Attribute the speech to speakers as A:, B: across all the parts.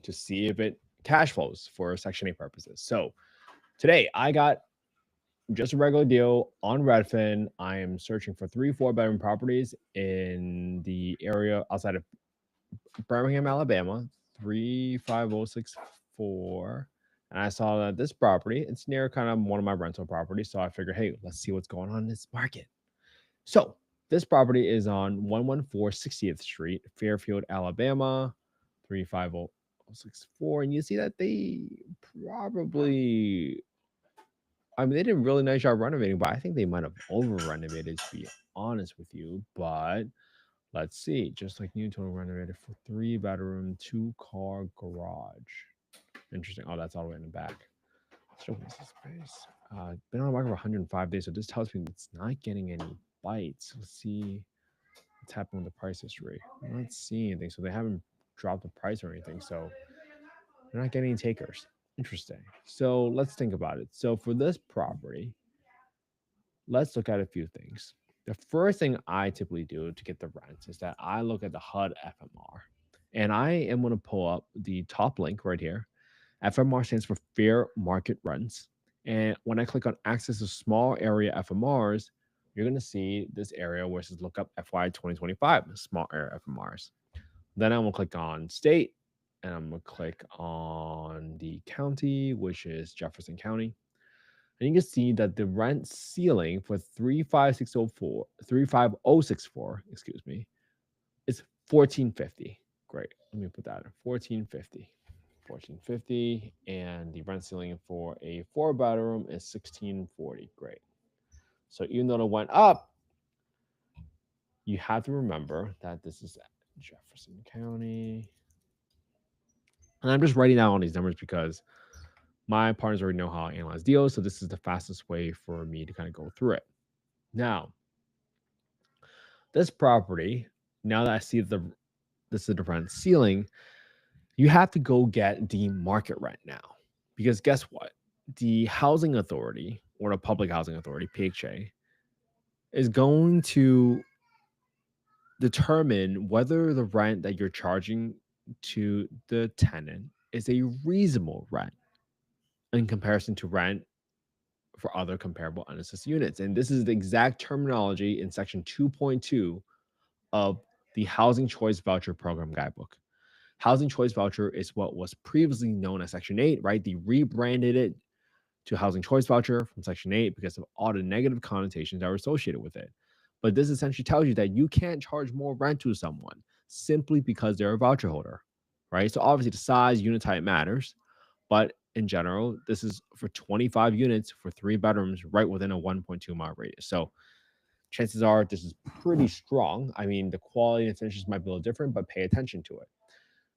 A: to see if it cash flows for Section 8 purposes. So today I got just a regular deal on Redfin. I am searching for 3 4 bedroom properties in the area outside of Birmingham, Alabama, 35064. And I saw that this property, it's near kind of one of my rental properties. So I figured, hey, let's see what's going on in this market. So this property is on 114 60th Street, Fairfield, Alabama, 35064. And you see that they probably, I mean, they did a really nice job renovating, but I think they might have over renovated, to be honest with you. But let's see, just like new total renovated for 3 bedroom, 2 car garage. Interesting. Oh, that's all the way in the back. So what's this space? Been on the market for 105 days, so this tells me it's not getting any bites. Let's see what's happening with the price history. I'm not seeing anything, so they haven't dropped the price or anything, so they're not getting any takers. Interesting. So let's think about it. So for this property, let's look at a few things. The first thing I typically do to get the rents is that I look at the HUD FMR. And I am going to pull up the top link right here. FMR stands for Fair Market Rents. And when I click on Access to Small Area FMRs, you're going to see this area where it says Look Up FY 2025, Small Area FMRs. Then I'm going to click on State, and I'm going to click on the county, which is Jefferson County. And you can see that the rent ceiling for 35064, excuse me, is 1450. Great. Let me put that in 1450. 1450. And the rent ceiling for a 4 bedroom is 1640. Great. So even though it went up, you have to remember that this is Jefferson County. And I'm just writing down all these numbers because my partners already know how I analyze deals. So this is the fastest way for me to kind of go through it. Now, this property, now that I see this is the rent ceiling, you have to go get the market rent now. Because guess what? The housing authority or the public housing authority, PHA, is going to determine whether the rent that you're charging to the tenant is a reasonable rent in comparison to rent for other comparable unassessed units. And this is the exact terminology in section 2.2 of the Housing Choice Voucher Program Guidebook. Housing Choice Voucher is what was previously known as Section 8, right? They rebranded it to Housing Choice Voucher from Section 8 because of all the negative connotations that were associated with it. But this essentially tells you that you can't charge more rent to someone simply because they're a voucher holder, right? So obviously the size, unit type matters, but in general, this is for 25 units for 3 bedrooms right within a 1.2 mile radius. So chances are this is pretty strong. I mean, the quality and finishes might be a little different, but pay attention to it.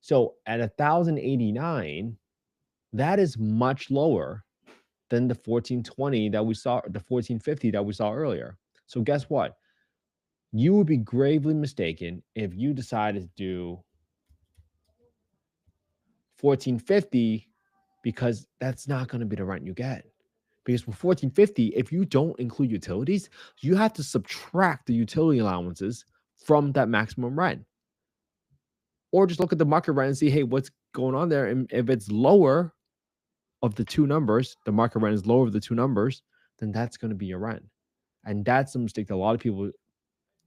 A: So at 1,089, that is much lower than the 1420 that we saw, the 1450 that we saw earlier. So guess what? You would be gravely mistaken if you decided to do 1450 because that's not going to be the rent you get. Because for 1450, if you don't include utilities, you have to subtract the utility allowances from that maximum rent. Or just look at the market rent and see, hey, what's going on there? And if it's lower of the two numbers, the market rent is lower of the two numbers, then that's going to be your rent. And that's the mistake that a lot of people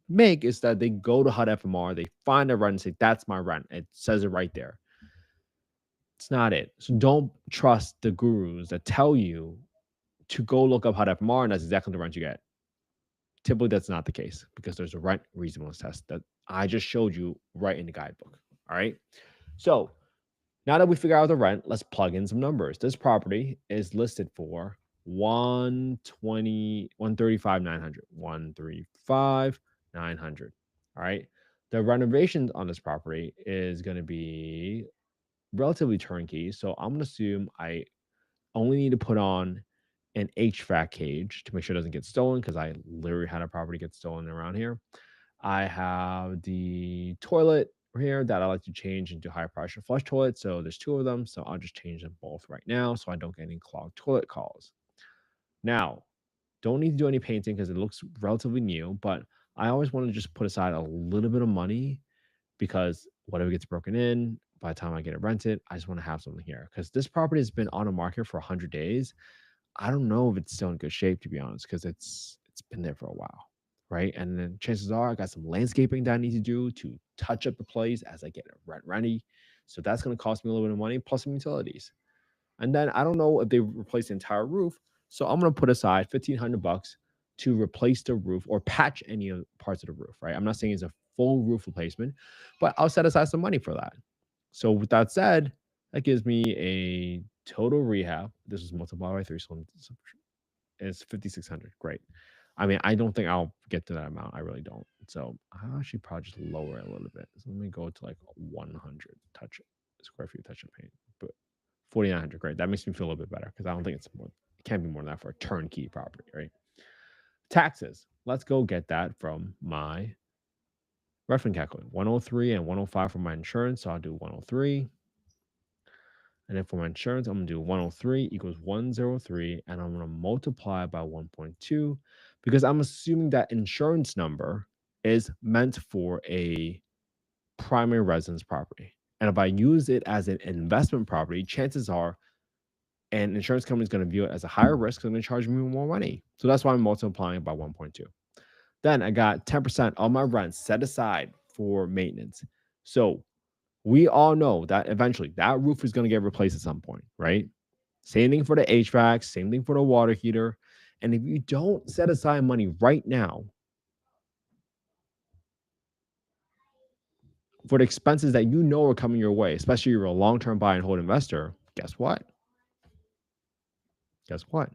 A: make, is that they go to HUD FMR, they find a rent and say, that's my rent. It says it right there. It's not it. So don't trust the gurus that tell you to go look up HUD FMR and that's exactly the rent you get. Typically, that's not the case because there's a rent reasonableness test that I just showed you right in the guidebook. All right. So now that we figure out the rent, let's plug in some numbers. This property is listed for 135,900. 135,900. All right. The renovations on this property is going to be relatively turnkey. So I'm going to assume I only need to put on an HVAC cage to make sure it doesn't get stolen, because I literally had a property get stolen around here. I have the toilet here that I like to change into high pressure flush toilet. So there's 2 of them. So I'll just change them both right now so I don't get any clogged toilet calls. Now, don't need to do any painting because it looks relatively new, but I always want to just put aside a little bit of money because whatever gets broken in, by the time I get it rented, I just want to have something here because this property has been on the market for 100 days. I don't know if it's still in good shape, to be honest, because it's been there for a while, right? And then chances are I got some landscaping that I need to do to touch up the place as I get it rent ready. So that's going to cost me a little bit of money plus some utilities. And then I don't know if they replace the entire roof, so I'm going to put aside $1,500 to replace the roof or patch any of parts of the roof, right? I'm not saying it's a full roof replacement, but I'll set aside some money for that. So with that said, that gives me a total rehab. This is multiplied by 3, so it's 5,600. Great. I mean, I don't think I'll get to that amount. I really don't. So I'll actually probably just lower it a little bit. So let me go to like 100 touch square feet touch and paint. But 4,900. Great. That makes me feel a little bit better because I don't think it's more. It can't be more than that for a turnkey property, right? Taxes. Let's go get that from my reference calculator. 103 and 105 for my insurance. So I'll do 103. And then for my insurance, I'm going to do 103 equals 103. And I'm going to multiply by 1.2 because I'm assuming that insurance number is meant for a primary residence property. And if I use it as an investment property, chances are an insurance company is going to view it as a higher risk and going to charge me more money. So that's why I'm multiplying it by 1.2. Then I got 10% of my rent set aside for maintenance. So we all know that eventually that roof is going to get replaced at some point, right? Same thing for the HVAC, same thing for the water heater. And if you don't set aside money right now for the expenses that you know are coming your way, especially if you're a long-term buy and hold investor, guess what? Guess what?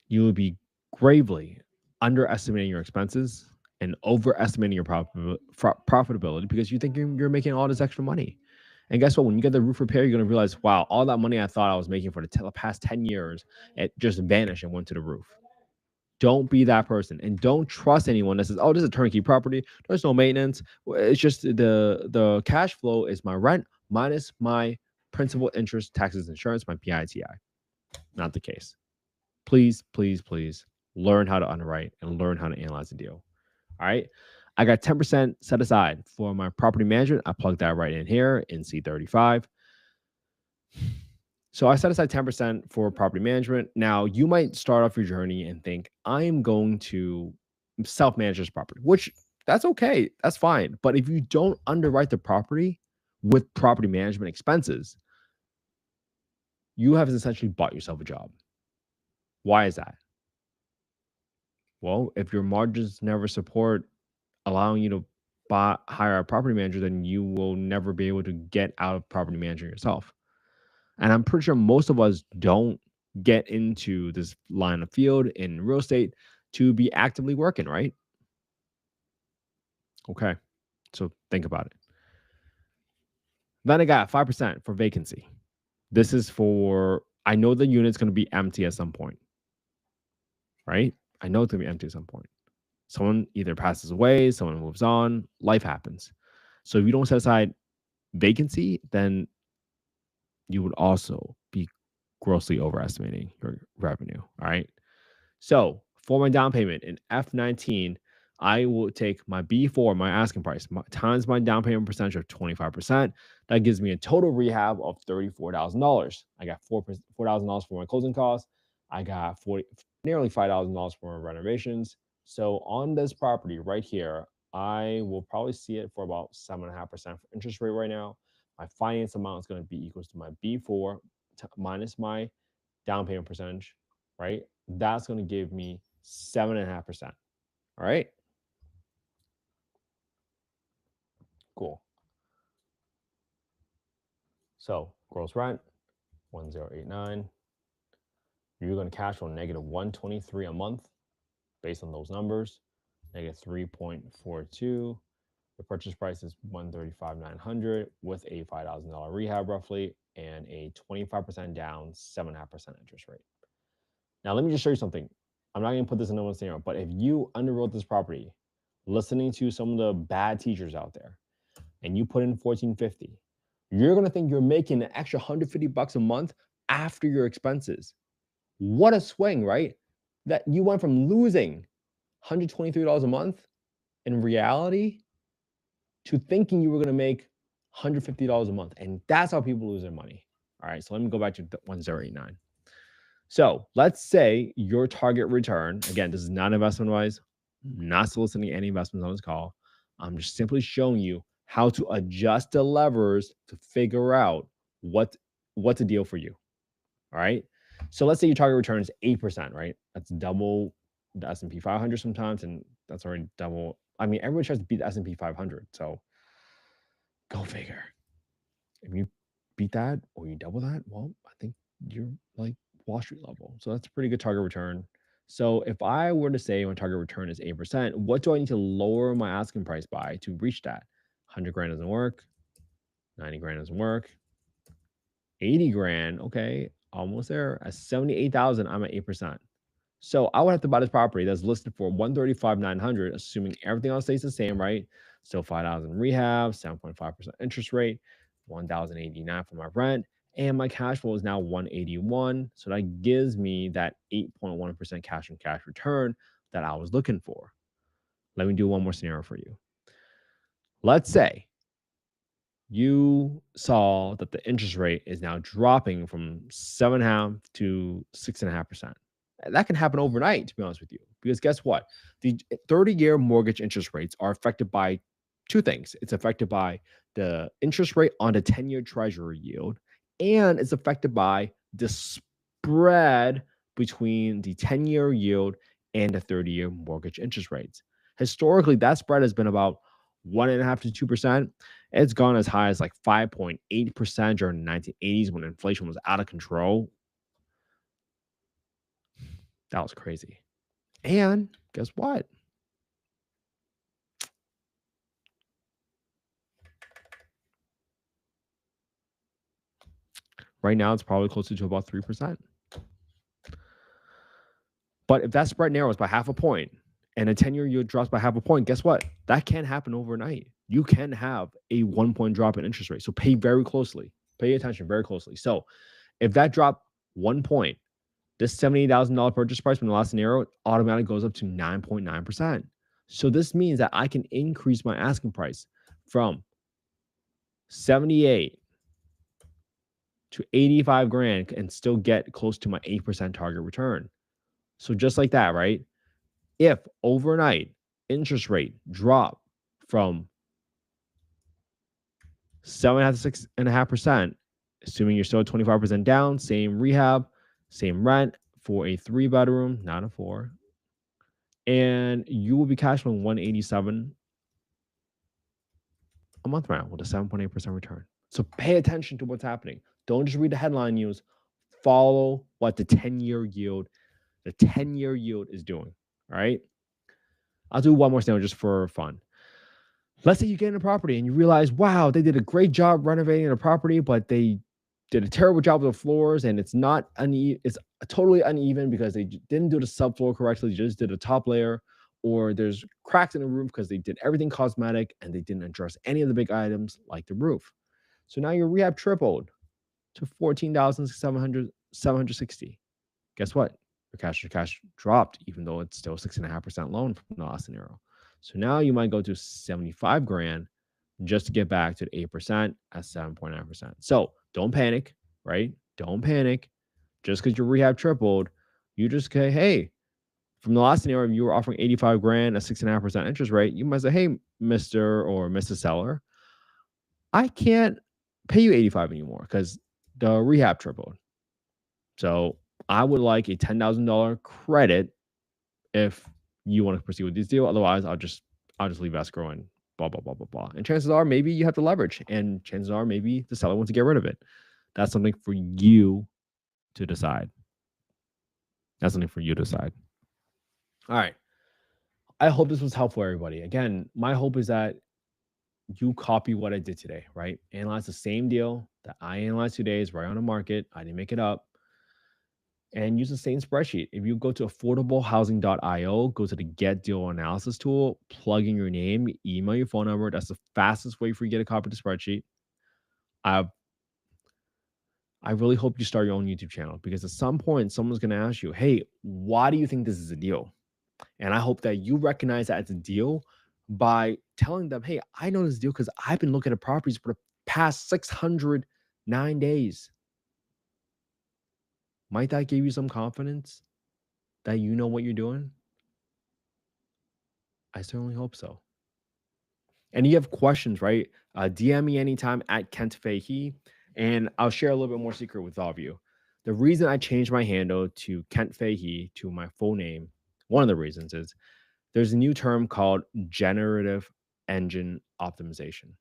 A: You will be gravely underestimating your expenses and overestimating your profitability because you think you're making all this extra money. And guess what? When you get the roof repair, you're going to realize, wow, all that money I thought I was making for the past 10 years, it just vanished and went to the roof. Don't be that person, and don't trust anyone that says, oh, this is a turnkey property. There's no maintenance. It's just the cash flow is my rent minus my principal, interest, taxes, insurance, my PITI. Not the case. Please, please, please learn how to underwrite and learn how to analyze a deal. All right. I got 10% set aside for my property management. I plugged that right in here in C35. So I set aside 10% for property management. Now, you might start off your journey and think, I am going to self-manage this property, which that's okay. That's fine. But if you don't underwrite the property with property management expenses, you have essentially bought yourself a job. Why is that? Well, if your margins never support allowing you to hire a property manager, then you will never be able to get out of property managing yourself. And I'm pretty sure most of us don't get into this line of field in real estate to be actively working, right? Okay. So think about it. Then I got 5% for vacancy. This is for, I know the unit's going to be empty at some point, right? I know it's going to be empty at some point. Someone either passes away, someone moves on, life happens. So if you don't set aside vacancy, then you would also be grossly overestimating your revenue. All right. So for my down payment in F19, I will take my B4, my asking price, times my down payment percentage of 25%. That gives me a total rehab of $34,000. I got $4,000 for my closing costs. I got nearly $5,000 for my renovations. So on this property right here, I will probably see it for about 7.5% for interest rate right now. My finance amount is going to be equals to my B4 minus my down payment percentage, right? That's going to give me 7.5%. All right. Cool. So gross rent, 1089. You're going to cash flow negative 123 a month based on those numbers, negative 3.42. The purchase price is 135,900 with a $5,000 rehab roughly and a 25% down, 7.5% interest rate. Now, let me just show you something. I'm not going to put this in no one scenario, but if you underwrote this property, listening to some of the bad teachers out there, and you put in 1450, you're going to think you're making an extra $150 a month after your expenses. What a swing, right? That you went from losing $123 a month in reality to thinking you were going to make $150 a month. And that's how people lose their money. All right. So let me go back to 1089. So let's say your target return, again, this is not investment wise, not soliciting any investments on this call. I'm just simply showing you how to adjust the levers to figure out what's a deal for you. All right. So let's say your target return is 8%, right? That's double the S&P 500 sometimes, and that's already double. I mean, everyone tries to beat the S&P 500. So go figure. If you beat that or you double that, well, I think you're like Wall Street level. So that's a pretty good target return. So if I were to say my target return is 8%, what do I need to lower my asking price by to reach that? 100 grand doesn't work. 90 grand doesn't work. 80 grand, okay, almost there. At 78,000, I'm at 8%. So I would have to buy this property that's listed for 135,900, assuming everything else stays the same, right? So 5,000 rehab, 7.5% interest rate, 1,089 for my rent, and my cash flow is now 181. So that gives me that 8.1% cash on cash return that I was looking for. Let me do one more scenario for you. Let's say you saw that the interest rate is now dropping from 7.5 to 6.5%. That can happen overnight, to be honest with you, because guess what? The 30-year mortgage interest rates are affected by two things. It's affected by the interest rate on the 10-year treasury yield, and it's affected by the spread between the 10-year yield and the 30-year mortgage interest rates. Historically, that spread has been about 1.5 to 2%. It's gone as high as like 5.8% during the 1980s when inflation was out of control. That was crazy. And guess what? Right now, it's probably closer to about 3%. But if that spread narrows by half a point and a 10-year yield drops by half a point, guess what? That can happen overnight. You can have a 1-point drop in interest rate. So pay very closely. Pay attention very closely. So if that dropped 1 point, this $78,000 purchase price from the last scenario automatically goes up to 9.9%. So this means that I can increase my asking price from 78 to 85 grand and still get close to my 8% target return. So just like that, right? If overnight interest rate drop from 7.5 to 6.5%, assuming you're still 25% down, same rehab, same rent for a 3-bedroom, not a 4, and you will be cash flowing 187 a month right now with a 7.8% return. So pay attention to what's happening. Don't just read the headline news. Follow what the 10-year yield is doing. All right. I'll do one more scenario just for fun. Let's say you get in a property and you realize, wow, they did a great job renovating a property, but they did a terrible job with the floors, and it's not uneven. It's totally uneven because they didn't do the subfloor correctly. They just did a top layer, or there's cracks in the roof because they did everything cosmetic and they didn't address any of the big items like the roof. So now your rehab tripled to 14,760. Guess what? Your cash dropped, even though it's still 6.5% loan from the last scenario. So now you might go to 75 grand just to get back to the 8% at 7.9%. So don't panic, right? Don't panic. Just because your rehab tripled, you just say, hey, from the last scenario, you were offering 85 grand, a 6.5% interest rate. You might say, hey, Mr. or Mrs. Seller, I can't pay you 85 anymore because the rehab tripled. So I would like a $10,000 credit if you want to proceed with this deal. Otherwise, I'll just leave escrow and blah, blah, blah, blah, blah. And chances are maybe you have to leverage, and chances are maybe the seller wants to get rid of it. That's something for you to decide. That's something for you to decide. All right. I hope this was helpful, everybody. Again, my hope is that you copy what I did today, right? Analyze the same deal that I analyzed today is right on the market. I didn't make it up. And use the same spreadsheet. If you go to affordablehousing.io, go to the Get Deal Analysis tool, plug in your name, email your phone number. That's the fastest way for you to get a copy of the spreadsheet. I really hope you start your own YouTube channel, because at some point, someone's going to ask you, hey, why do you think this is a deal? And I hope that you recognize that it's a deal by telling them, hey, I know this deal because I've been looking at properties for the past 609 days. Might that give you some confidence that you know what you're doing? I certainly hope so. And you have questions, right? DM me anytime at Kent Fahey, and I'll share a little bit more secret with all of you. The reason I changed my handle to Kent Fahey to my full name, one of the reasons is there's a new term called generative engine optimization.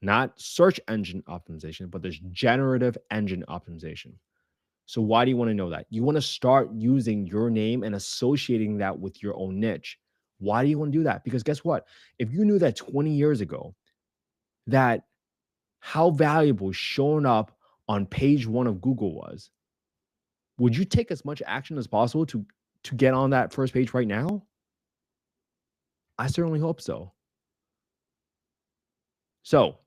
A: Not search engine optimization, but there's generative engine optimization. So why do you want to know that? You want to start using your name and associating that with your own niche. Why do you want to do that? Because guess what? If you knew that 20 years ago, that how valuable showing up on page one of Google was, would you take as much action as possible to get on that first page right now? I certainly hope so. So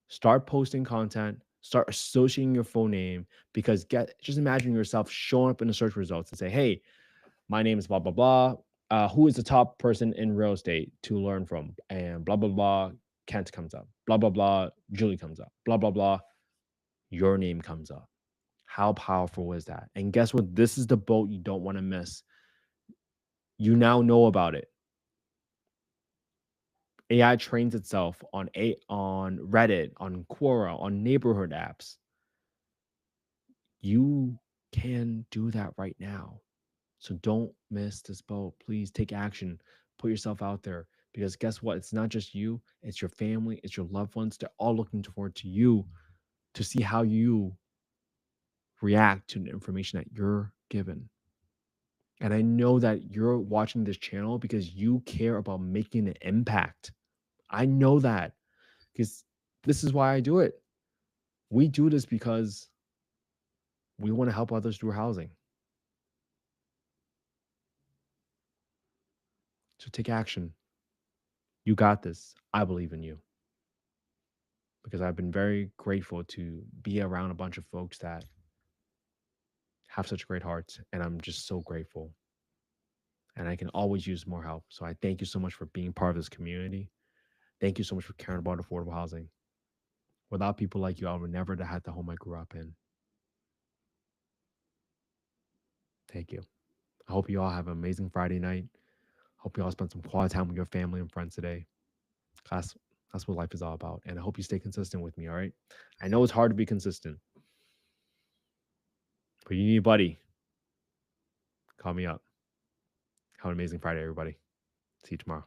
A: start posting content, start associating your full name, because just imagine yourself showing up in the search results and say, hey, my name is blah, blah, blah. Who is the top person in real estate to learn from? And blah, blah, blah. Kent comes up. Blah, blah, blah. Julie comes up. Blah, blah, blah. Your name comes up. How powerful is that? And guess what? This is the boat you don't want to miss. You now know about it. AI trains itself on Reddit, on Quora, on neighborhood apps. You can do that right now. So don't miss this boat. Please take action. Put yourself out there, because guess what? It's not just you, it's your family, it's your loved ones. They're all looking forward to you to see how you react to the information that you're given. And I know that you're watching this channel because you care about making an impact. I know that, because this is why I do it. We do this because we want to help others through housing. So take action. You got this. I believe in you, because I've been very grateful to be around a bunch of folks that have such great hearts. And I'm just so grateful. And I can always use more help. So I thank you so much for being part of this community. Thank you so much for caring about affordable housing. Without people like you, I would never have had the home I grew up in. Thank you. I hope you all have an amazing Friday night. Hope you all spend some quality time with your family and friends today. That's that's what life is all about. And I hope you stay consistent with me. All right. I know it's hard to be consistent, but you need a buddy. Call me up. Have an amazing Friday, everybody. See you tomorrow.